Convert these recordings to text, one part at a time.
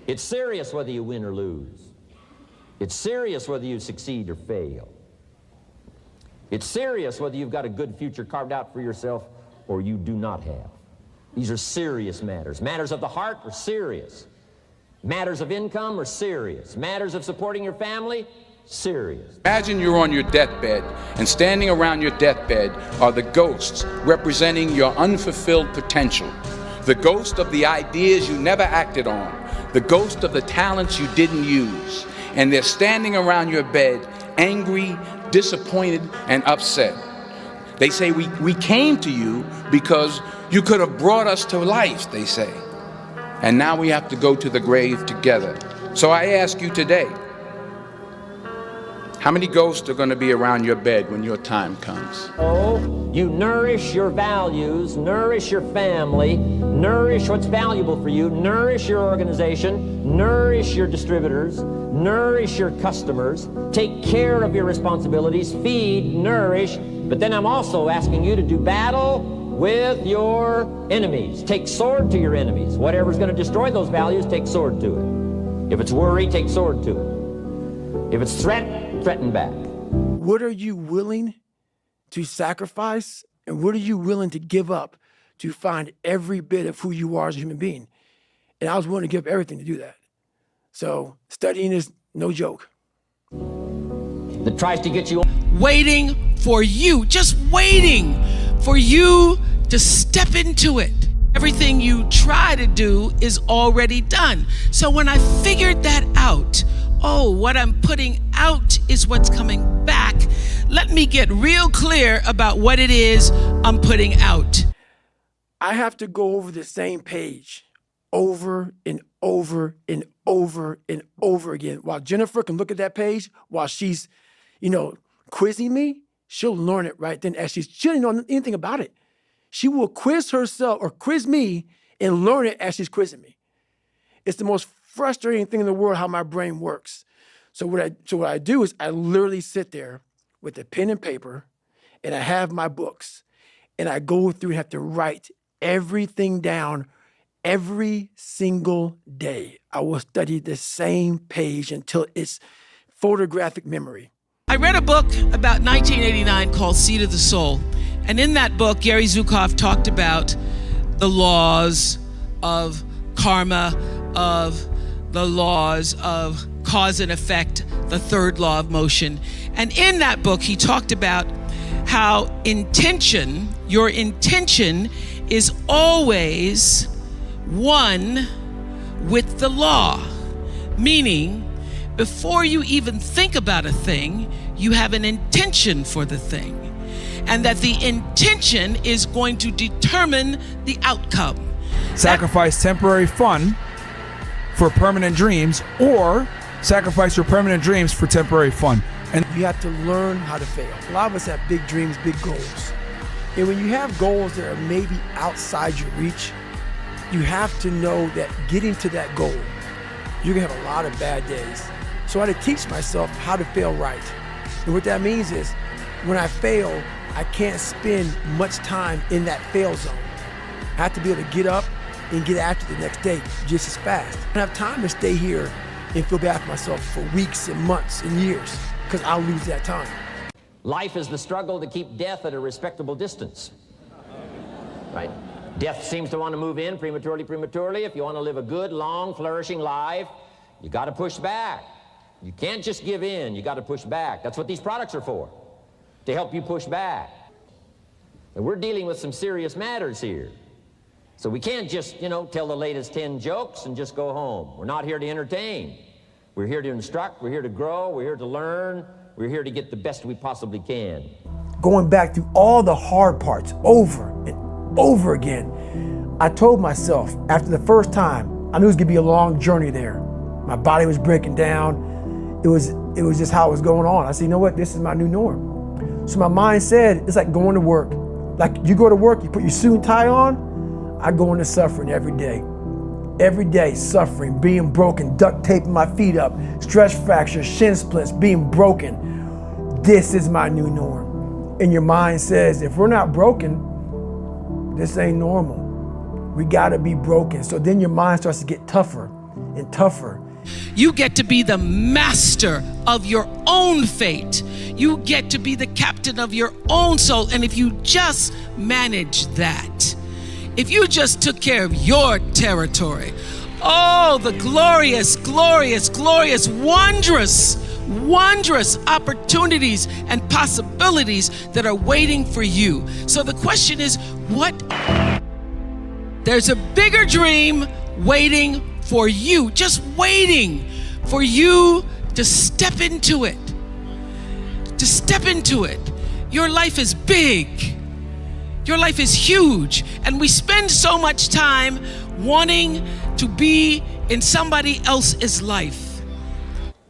It's serious whether you win or lose. It's serious whether you succeed or fail. It's serious whether you've got a good future carved out for yourself or you do not have. These are serious matters. Matters of the heart are serious. Matters of income are serious. Matters of supporting your family, serious. Imagine you're on your deathbed, and standing around your deathbed are the ghosts representing your unfulfilled potential. The ghost of the ideas you never acted on. The ghost of the talents you didn't use. And they're standing around your bed, angry, disappointed, and upset. They say, we came to you because you could have brought us to life, they say. And now we have to go to the grave together. So I ask you today, how many ghosts are going to be around your bed when your time comes? Oh, you nourish your values, nourish your family, nourish what's valuable for you, nourish your organization, nourish your distributors, nourish your customers, take care of your responsibilities, feed, nourish. But then I'm also asking you to do battle with your enemies. Take sword to your enemies. Whatever's going to destroy those values, take sword to it. If it's worry, take sword to it. If it's threat, threaten back. What are you willing to sacrifice, and what are you willing to give up to find every bit of who you are as a human being? And I was willing to give up everything to do that. So studying is no joke. That tries to get you waiting for you, just waiting for you to step into it. Everything you try to do is already done. So when I figured that out, oh, what I'm putting out is what's coming back. Let me get real clear about what it is I'm putting out. I have to go over the same page over and over and over and over again. While Jennifer can look at that page while she's, quizzing me, she'll learn it right then. She doesn't know anything about it. She will quiz herself or quiz me and learn it as she's quizzing me. It's the most frustrating thing in the world how my brain works. So what I do is I literally sit there with a pen and paper, and I have my books, and I go through and have to write everything down every single day. I will study the same page until it's photographic memory. I read a book about 1989 called Seed of the Soul. And in that book, Gary Zukav talked about the laws of karma, of the laws of cause and effect, the third law of motion. And in that book, he talked about how your intention is always one with the law. Meaning, before you even think about a thing, you have an intention for the thing. And that the intention is going to determine the outcome. Sacrifice temporary fun for permanent dreams, or sacrifice your permanent dreams for temporary fun. And you have to learn how to fail. A lot of us have big dreams, big goals. And when you have goals that are maybe outside your reach, you have to know that getting to that goal, you're gonna have a lot of bad days. So I had to teach myself how to fail right. And what that means is, when I fail, I can't spend much time in that fail zone. I have to be able to get up and get after the next day just as fast. I don't have time to stay here and feel bad for myself for weeks and months and years, because I'll lose that time. Life is the struggle to keep death at a respectable distance. Right? Death seems to want to move in prematurely. If you want to live a good, long, flourishing life, you got to push back. You can't just give in. You got to push back. That's what these products are for, to help you push back. And we're dealing with some serious matters here. So we can't just, tell the latest 10 jokes and just go home. We're not here to entertain. We're here to instruct. We're here to grow. We're here to learn. We're here to get the best we possibly can. Going back through all the hard parts over and over again, I told myself after the first time, I knew it was gonna be a long journey there. My body was breaking down. It was just how it was going on. I said, you know what? This is my new norm. So my mind said, it's like going to work. Like you go to work, you put your suit and tie on. I go into suffering every day. Every day, suffering, being broken, duct taping my feet up, stress fractures, shin splints, being broken. This is my new norm. And your mind says, if we're not broken, this ain't normal. We gotta be broken. So then your mind starts to get tougher and tougher. You get to be the master of your own fate. You get to be the captain of your own soul. And if you just manage that, if you just took care of your territory, oh, the glorious, glorious, glorious, wondrous, wondrous opportunities and possibilities that are waiting for you. So the question is, there's a bigger dream waiting for you, just waiting for you to step into it. To step into it. Your life is big. Your life is huge. And we spend so much time wanting to be in somebody else's life.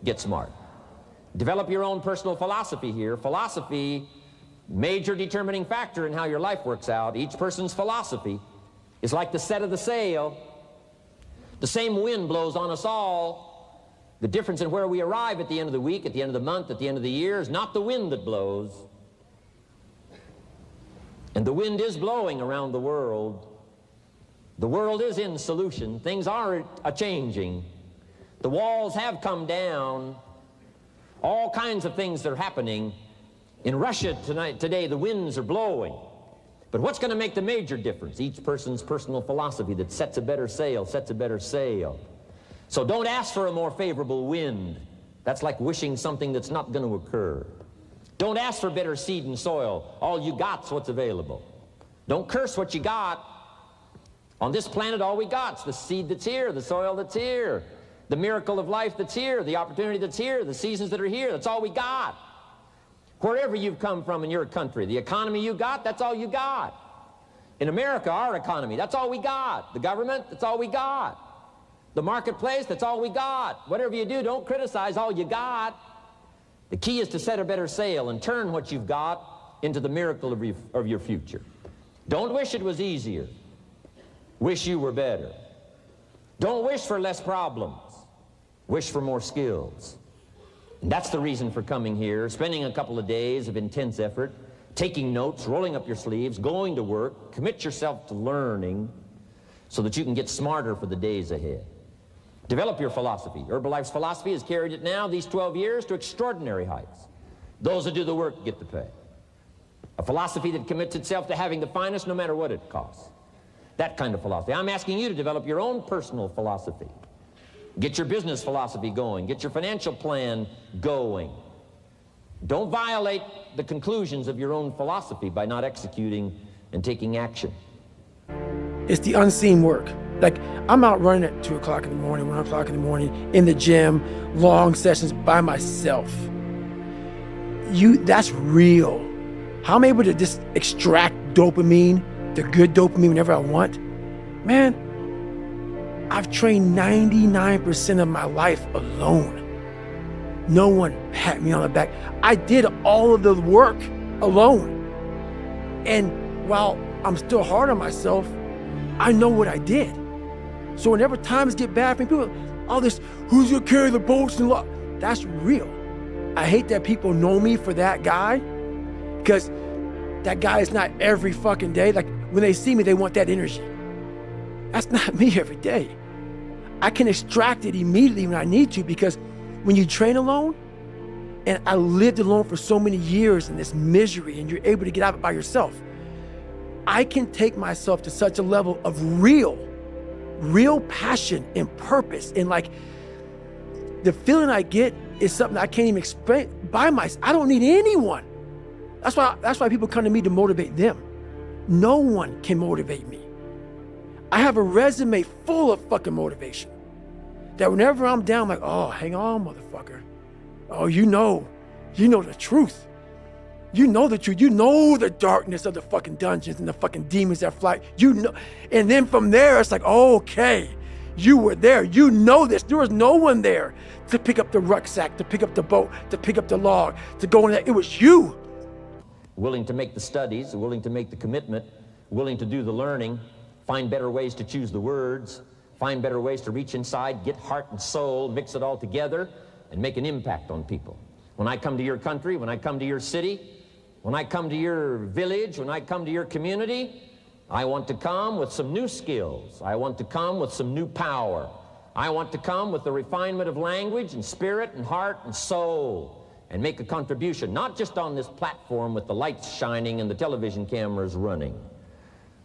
Get smart. Develop your own personal philosophy here. Philosophy, major determining factor in how your life works out. Each person's philosophy is like the set of the sail. The same wind blows on us all. The difference in where we arrive at the end of the week, at the end of the month, at the end of the year is not the wind that blows. And the wind is blowing around the world. The world is in solution. Things are a-changing. The walls have come down. All kinds of things that are happening. In Russia today, the winds are blowing. But what's going to make the major difference? Each person's personal philosophy that sets a better sail, sets a better sail. So don't ask for a more favorable wind. That's like wishing something that's not going to occur. Don't ask for better seed and soil. All you got's what's available. Don't curse what you got. On this planet, all we got's the seed that's here, the soil that's here, the miracle of life that's here, the opportunity that's here, the seasons that are here. That's all we got. Wherever you've come from in your country, the economy you got, that's all you got. In America, our economy, that's all we got. The government, that's all we got. The marketplace, that's all we got. Whatever you do, don't criticize all you got. The key is to set a better sail and turn what you've got into the miracle of your future. Don't wish it was easier. Wish you were better. Don't wish for less problems. Wish for more skills. And that's the reason for coming here, spending a couple of days of intense effort, taking notes, rolling up your sleeves, going to work, commit yourself to learning so that you can get smarter for the days ahead. Develop your philosophy. Herbalife's philosophy has carried it now, these 12 years, to extraordinary heights. Those that do the work get the pay. A philosophy that commits itself to having the finest no matter what it costs. That kind of philosophy. I'm asking you to develop your own personal philosophy. Get your business philosophy going. Get your financial plan going. Don't violate the conclusions of your own philosophy by not executing and taking action. It's the unseen work. Like, I'm out running at 2 o'clock in the morning, 1 o'clock in the morning, in the gym, long sessions by myself. That's real. How I'm able to just extract dopamine, the good dopamine whenever I want. Man, I've trained 99% of my life alone. No one pat me on the back. I did all of the work alone. And while I'm still hard on myself, I know what I did. So whenever times get bad for me, people, all this, who's gonna carry the boats and lot? That's real. I hate that people know me for that guy, because that guy is not every fucking day. Like, when they see me, they want that energy. That's not me every day. I can extract it immediately when I need to, because when you train alone, and I lived alone for so many years in this misery, and you're able to get out of it by yourself, I can take myself to such a level of real passion and purpose. And like, the feeling I get is something I can't even explain by myself. I don't need anyone. That's why people come to me to motivate them. No one can motivate me. I have a resume full of fucking motivation. That whenever I'm down, I'm like, oh, hang on, motherfucker. Oh, you know the truth. You know the truth. You know the darkness of the fucking dungeons and the fucking demons that fly. You know. And then from there, it's like, oh, okay, you were there. You know this. There was no one there to pick up the rucksack, to pick up the boat, to pick up the log, to go in there. It was you. Willing to make the studies, willing to make the commitment, willing to do the learning, find better ways to choose the words, find better ways to reach inside, get heart and soul, mix it all together, and make an impact on people. When I come to your country, when I come to your city, when I come to your village, when I come to your community, I want to come with some new skills. I want to come with some new power. I want to come with the refinement of language and spirit and heart and soul and make a contribution, not just on this platform with the lights shining and the television cameras running.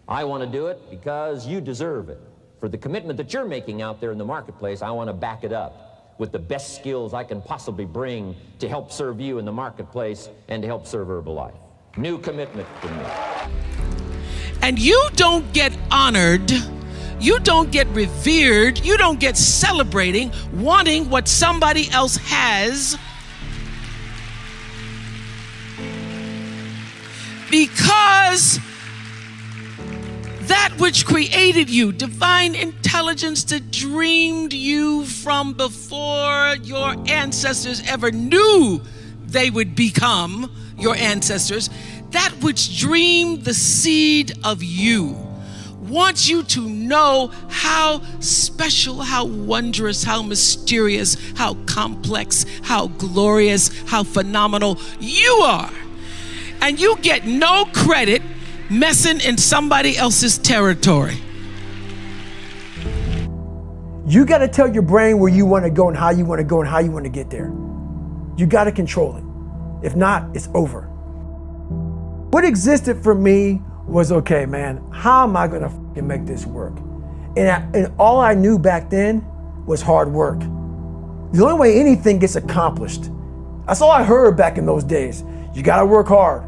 I want to do it because you deserve it. For the commitment that you're making out there in the marketplace, I want to back it up with the best skills I can possibly bring to help serve you in the marketplace and to help serve Herbalife. New commitment for me. And you don't get honored, you don't get revered, you don't get celebrating wanting what somebody else has, because that which created you, divine intelligence that dreamed you from before your ancestors ever knew they would become your ancestors, that which dreamed the seed of you, wants you to know how special, how wondrous, how mysterious, how complex, how glorious, how phenomenal you are. And you get no credit messing in somebody else's territory. You got to tell your brain where you want to go and how you want to go and how you want to get there. You got to control it. If not, it's over. What existed for me was, okay, man, how am I going to fucking make this work? And all I knew back then was hard work. The only way anything gets accomplished. That's all I heard back in those days. You got to work hard.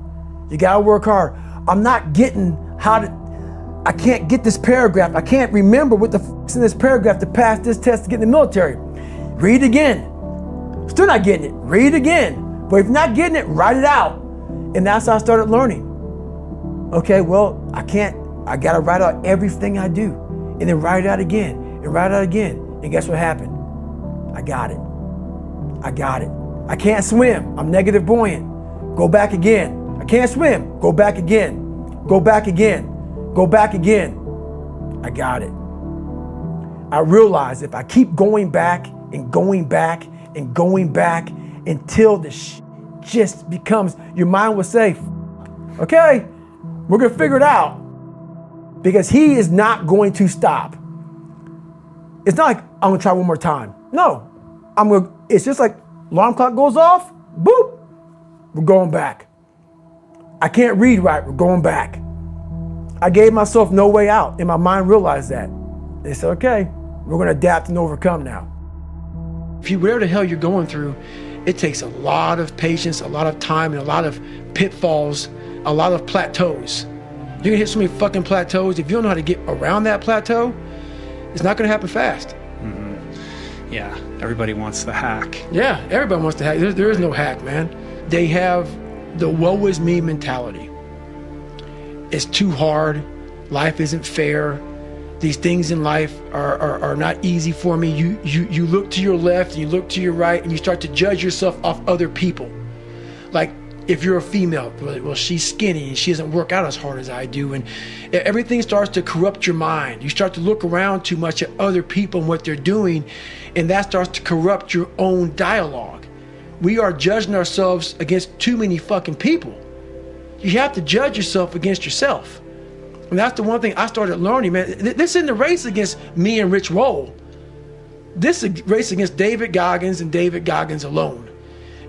You got to work hard. I'm not getting I can't get this paragraph. I can't remember what the fuck's in this paragraph to pass this test to get in the military. Read it again. Still not getting it. Read it again. But if you're not getting it, write it out. And that's how I started learning. Okay, well, I got to write out everything I do. And then write it out again and write it out again. And guess what happened? I got it. I can't swim. I'm negative buoyant. Go back again. I can't swim. Go back again. Go back again. Go back again. I got it. I realized if I keep going back and going back and going back until the just becomes, your mind will say, okay, we're going to figure it out, because he is not going to stop. It's not like I'm going to try one more time. No, it's just like alarm clock goes off, boop, we're going back. I can't read right, we're going back. I gave myself no way out, and my mind realized that. They said, okay, we're going to adapt and overcome now. Whatever the hell you're going through, it takes a lot of patience, a lot of time, and a lot of pitfalls, a lot of plateaus. You're gonna hit so many fucking plateaus. If you don't know how to get around that plateau, it's not gonna happen fast. Mm-hmm. Yeah, everybody wants the hack. Yeah, everybody wants the hack. There is no hack, man. They have the woe is me mentality. It's too hard. Life isn't fair. These things in life are not easy for me. You look to your left and you look to your right and you start to judge yourself off other people. Like, if you're a female, well, she's skinny and she doesn't work out as hard as I do. And everything starts to corrupt your mind. You start to look around too much at other people and what they're doing, and that starts to corrupt your own dialogue. We are judging ourselves against too many fucking people. You have to judge yourself against yourself. And that's the one thing I started learning, man. This isn't a race against me and Rich Roll. This is a race against David Goggins and David Goggins alone.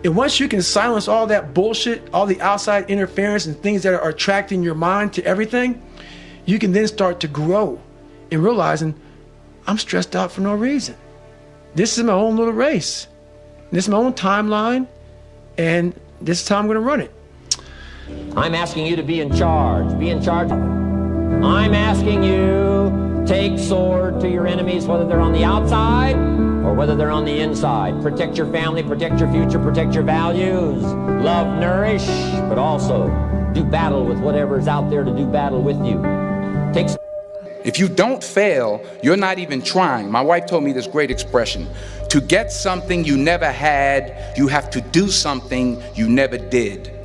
And once you can silence all that bullshit, all the outside interference and things that are attracting your mind to everything, you can then start to grow in realizing I'm stressed out for no reason. This is my own little race. This is my own timeline, and this is how I'm going to run it. I'm asking you to be in charge. Be in charge. I'm asking you, take sword to your enemies, whether they're on the outside or whether they're on the inside. Protect your family, protect your future, protect your values. Love, nourish, but also do battle with whatever's out there to do battle with you. If you don't fail, you're not even trying. My wife told me this great expression. To get something you never had, you have to do something you never did.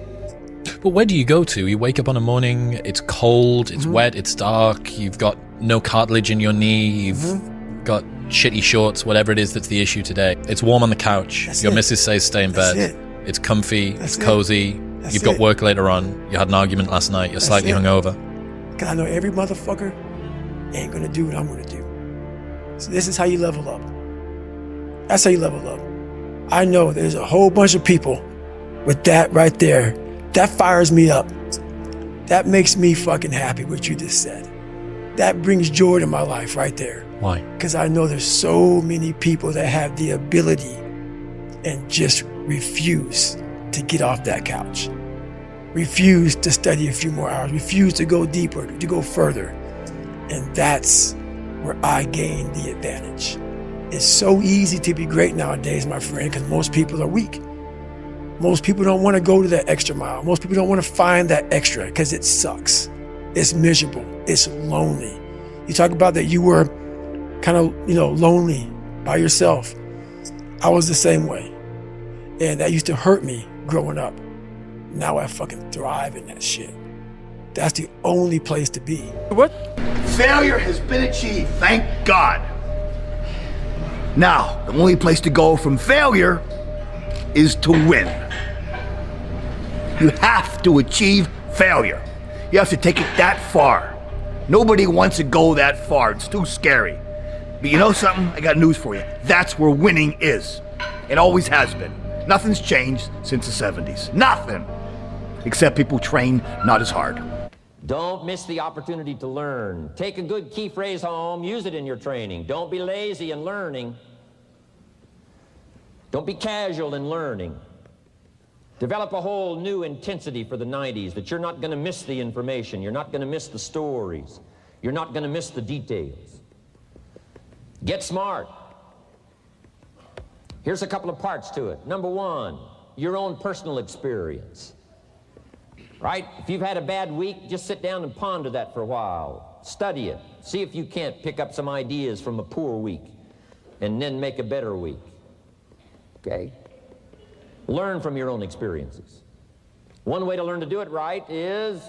But where do you go to? You wake up on a morning, it's cold, it's wet, it's dark, you've got no cartilage in your knee, you've got shitty shorts, whatever it is that's the issue today. It's warm on the couch, your missus says stay in bed, it's comfy, it's cozy, you've got work later on, you had an argument last night, you're slightly hungover. Because I know every motherfucker ain't gonna do what I'm gonna do. So this is how you level up. That's how you level up. I know there's a whole bunch of people with that right there. That fires me up. That makes me fucking happy, what you just said. That brings joy to my life right there. Why? Because I know there's so many people that have the ability and just refuse to get off that couch. Refuse to study a few more hours. Refuse to go deeper, to go further. And that's where I gain the advantage. It's so easy to be great nowadays, my friend, because most people are weak. Most people don't want to go to that extra mile. Most people don't want to find that extra because it sucks. It's miserable. It's lonely. You talk about that you were kind of, lonely by yourself. I was the same way. And that used to hurt me growing up. Now I fucking thrive in that shit. That's the only place to be. What? Failure has been achieved, thank God. Now, the only place to go from failure is to win. You have to achieve failure. You have to take it that far. Nobody wants to go that far. It's too scary. But you know something? I got news for you. That's where winning is. It always has been. Nothing's changed since the 70s. Nothing. Except people train not as hard. Don't miss the opportunity to learn. Take a good key phrase home, use it in your training. Don't be lazy in learning. Don't be casual in learning. Develop a whole new intensity for the 90s that you're not going to miss the information, you're not going to miss the stories, you're not going to miss the details. Get smart. Here's a couple of parts to it. Number one, your own personal experience. Right? If you've had a bad week, just sit down and ponder that for a while. Study it. See if you can't pick up some ideas from a poor week and then make a better week. Okay? Learn from your own experiences. One way to learn to do it right is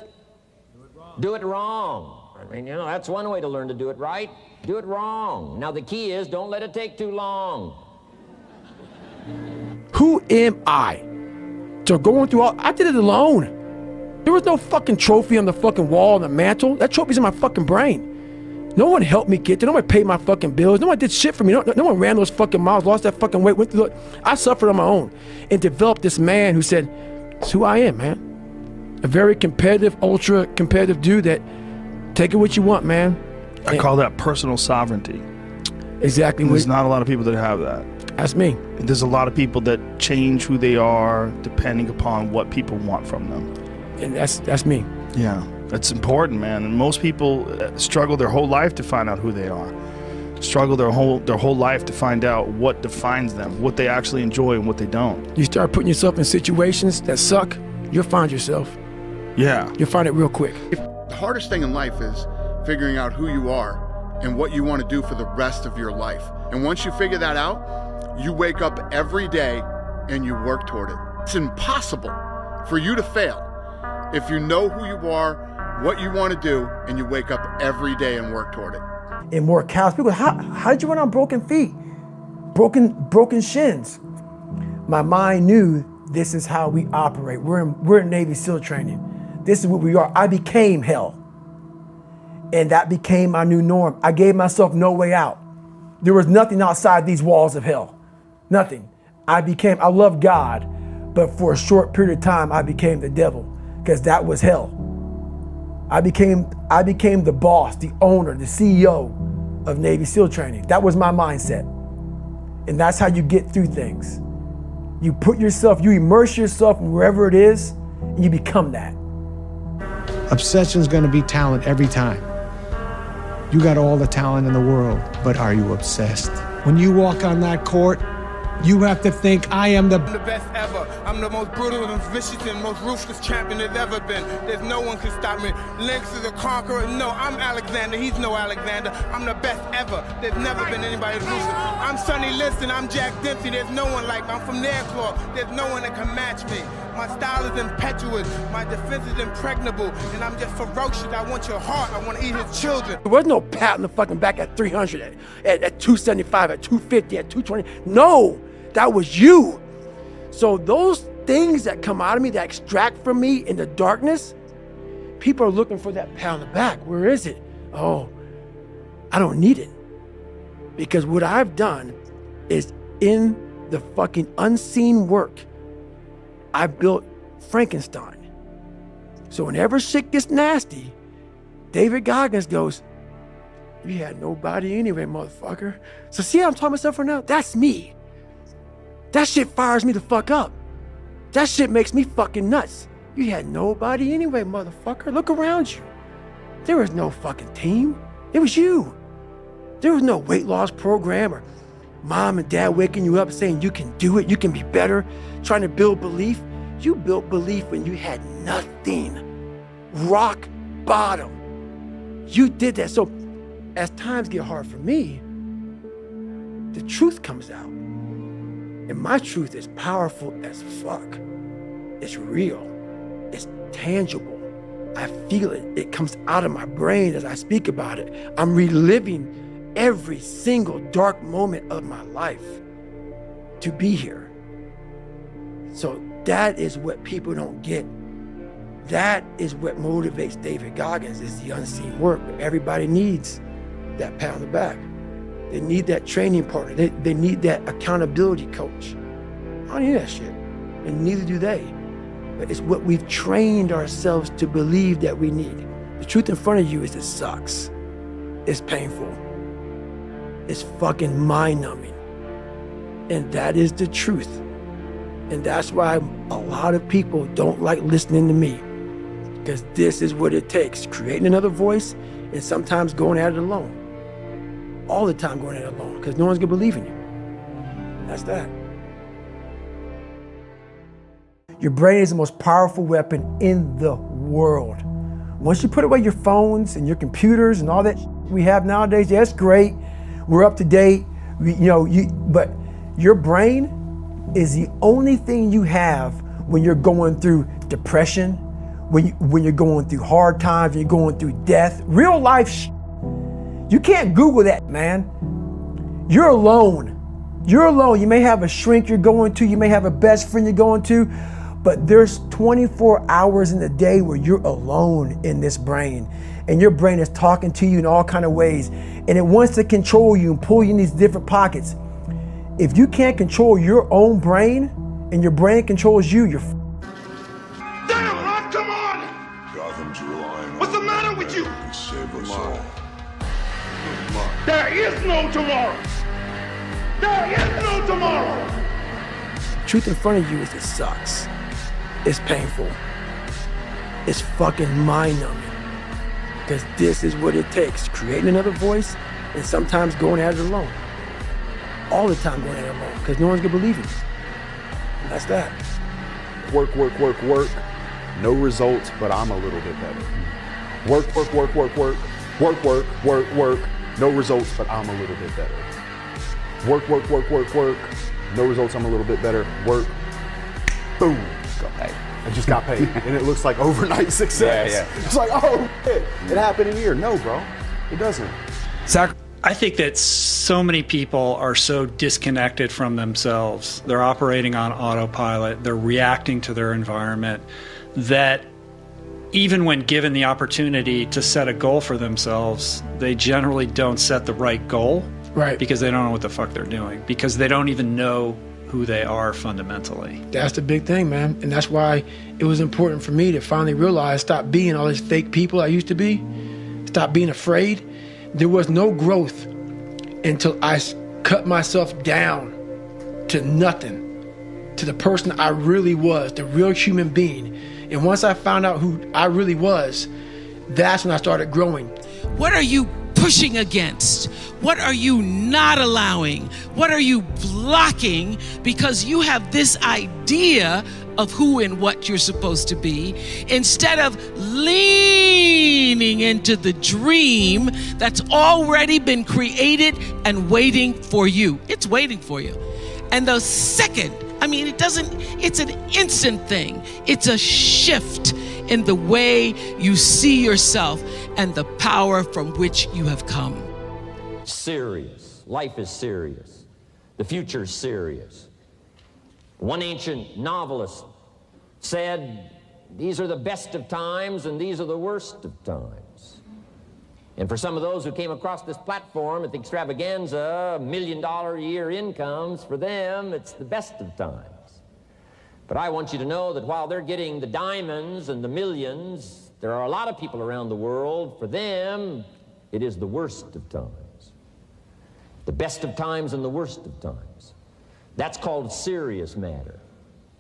do it wrong. I mean, that's one way to learn to do it right. Do it wrong. Now the key is don't let it take too long. Who am I to going through I did it alone. There was no fucking trophy on the fucking wall on the mantle. That trophy's in my fucking brain. No one helped me get there. No one paid my fucking bills. No one did shit for me. No one ran those fucking miles, lost that fucking weight, went through it. I suffered on my own and developed this man who said, it's who I am, man. A very competitive, ultra competitive dude that take it what you want, man. I call that personal sovereignty. Exactly. And there's not a lot of people that have that. That's me. There's a lot of people that change who they are depending upon what people want from them. And that's me. Yeah, that's important, man. And most people struggle their whole life to find out who they are. Struggle their whole life to find out what defines them, what they actually enjoy and what they don't. You start putting yourself in situations that suck, you'll find yourself. Yeah. You'll find it real quick. The hardest thing in life is figuring out who you are and what you want to do for the rest of your life. And once you figure that out, you wake up every day and you work toward it. It's impossible for you to fail if you know who you are, what you want to do, and you wake up every day and work toward it. And more cows. People, how did you run on broken feet? Broken shins. My mind knew this is how we operate. We're in Navy SEAL training. This is what we are. I became hell. And that became my new norm. I gave myself no way out. There was nothing outside these walls of hell. Nothing. I love God, but for a short period of time, I became the devil. Because that was hell. I became the boss, the owner, the CEO of Navy SEAL training. That was my mindset. And that's how you get through things. You immerse yourself in wherever it is, and you become that. Obsession's gonna be talent every time. You got all the talent in the world, but are you obsessed? When you walk on that court, you have to think, I am the best ever. I'm the most brutal and vicious and most ruthless champion there's ever been. There's no one can stop me. Lynx is a conqueror. No, I'm Alexander. He's no Alexander. I'm the best ever. There's never been anybody ruthless. I'm Sonny Liston. I'm Jack Dempsey. There's no one like me. I'm from their claw. There's no one that can match me. My style is impetuous. My defense is impregnable. And I'm just ferocious. I want your heart. I want to eat his children. There was no pat in the fucking back at 300, at 275, at 250, at 220. No, that was you. So those things that come out of me, that extract from me in the darkness, people are looking for that pat on the back. Where is it? Oh, I don't need it. Because what I've done is in the fucking unseen work, I built Frankenstein. So whenever shit gets nasty, David Goggins goes, you had nobody anyway, motherfucker. So see how I'm talking myself right now? That's me. That shit fires me the fuck up. That shit makes me fucking nuts. You had nobody anyway, motherfucker. Look around you. There was no fucking team. It was you. There was no weight loss program or mom and dad waking you up saying you can do it, you can be better, trying to build belief. You built belief when you had nothing. Rock bottom. You did that. So as times get hard for me, the truth comes out. And my truth is powerful as fuck. It's real. It's tangible. I feel it. It comes out of my brain as I speak about it. I'm reliving every single dark moment of my life to be here. So that is what people don't get. That is what motivates David Goggins, is the unseen work. But everybody needs that pat on the back. They need that training partner. They need that accountability coach. I don't need that shit, and neither do they. But it's what we've trained ourselves to believe that we need. The truth in front of you is it sucks. It's painful. It's fucking mind-numbing. And that is the truth. And that's why a lot of people don't like listening to me, because this is what it takes, creating another voice and sometimes going at it alone. All the time going at it alone, because no one's gonna believe in you. And that's that. Your brain is the most powerful weapon in the world. Once you put away your phones and your computers and all that we have nowadays, yeah, it's great. We're up to date. But your brain is the only thing you have when you're going through depression, when you're going through hard times, when you're going through death, real life. You can't Google that, man. You're alone. You're alone. You may have a shrink you're going to, you may have a best friend you're going to, but there's 24 hours in the day where you're alone in this brain, and your brain is talking to you in all kinds of ways, and it wants to control you and pull you in these different pockets. If you can't control your own brain and your brain controls you, you're Damn, Rock, come on! Gotham's relying. What's the matter with you? To save us all. There is no tomorrow! There is no tomorrow! The truth in front of you is it sucks. It's painful. It's fucking mind-numbing. Because this is what it takes, creating another voice and sometimes going at it alone. All the time going at it alone, because no one's gonna believe in you. And that's that. Work. No results, but I'm a little bit better. Work. No results, but I'm a little bit better. Work. No results, I'm a little bit better. Work. Boom. Got paid. I just got paid. And it looks like overnight success. Yeah. It's like, oh shit, it happened in a year. No, bro, it doesn't. I think that so many people are so disconnected from themselves. They're operating on autopilot. They're reacting to their environment, that even when given the opportunity to set a goal for themselves, they generally don't set the right goal. Right. Because they don't know what the fuck they're doing. Because they don't even know who they are fundamentally. That's the big thing, man. And that's why it was important for me to finally realize, stop being all these fake people I used to be. Stop being afraid. There was no growth until I cut myself down to nothing, to the person I really was, the real human being. And once I found out who I really was, that's when I started growing. What are you pushing against? What are you not allowing? What are you blocking because you have this idea of who and what you're supposed to be, instead of leaning into the dream that's already been created and waiting for you? It's waiting for you. And the second, it's an instant thing. It's a shift in the way you see yourself and the power from which you have come. Serious. Life is serious. The future's serious. One ancient novelist said, these are the best of times and these are the worst of times. And for some of those who came across this platform at the extravaganza, $1 million a year incomes, for them, it's the best of times. But I want you to know that while they're getting the diamonds and the millions, there are a lot of people around the world, for them, it is the worst of times. The best of times and the worst of times. That's called serious matter.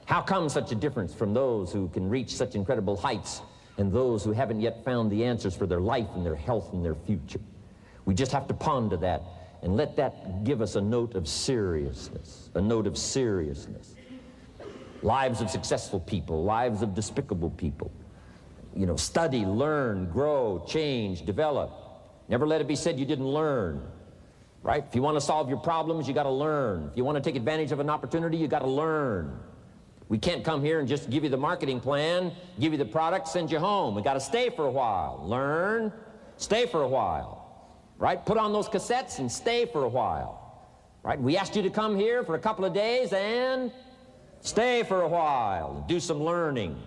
How come such a difference from those who can reach such incredible heights and those who haven't yet found the answers for their life and their health and their future? We just have to ponder that and let that give us a note of seriousness, a note of seriousness. Lives of successful people, lives of despicable people. You know, study, learn, grow, change, develop. Never let it be said you didn't learn, right? If you want to solve your problems, you got to learn. If you want to take advantage of an opportunity, you got to learn. We can't come here and just give you the marketing plan, give you the product, send you home. We got to stay for a while. Learn, stay for a while, right? Put on those cassettes and stay for a while, right? We asked you to come here for a couple of days and stay for a while, do some learning.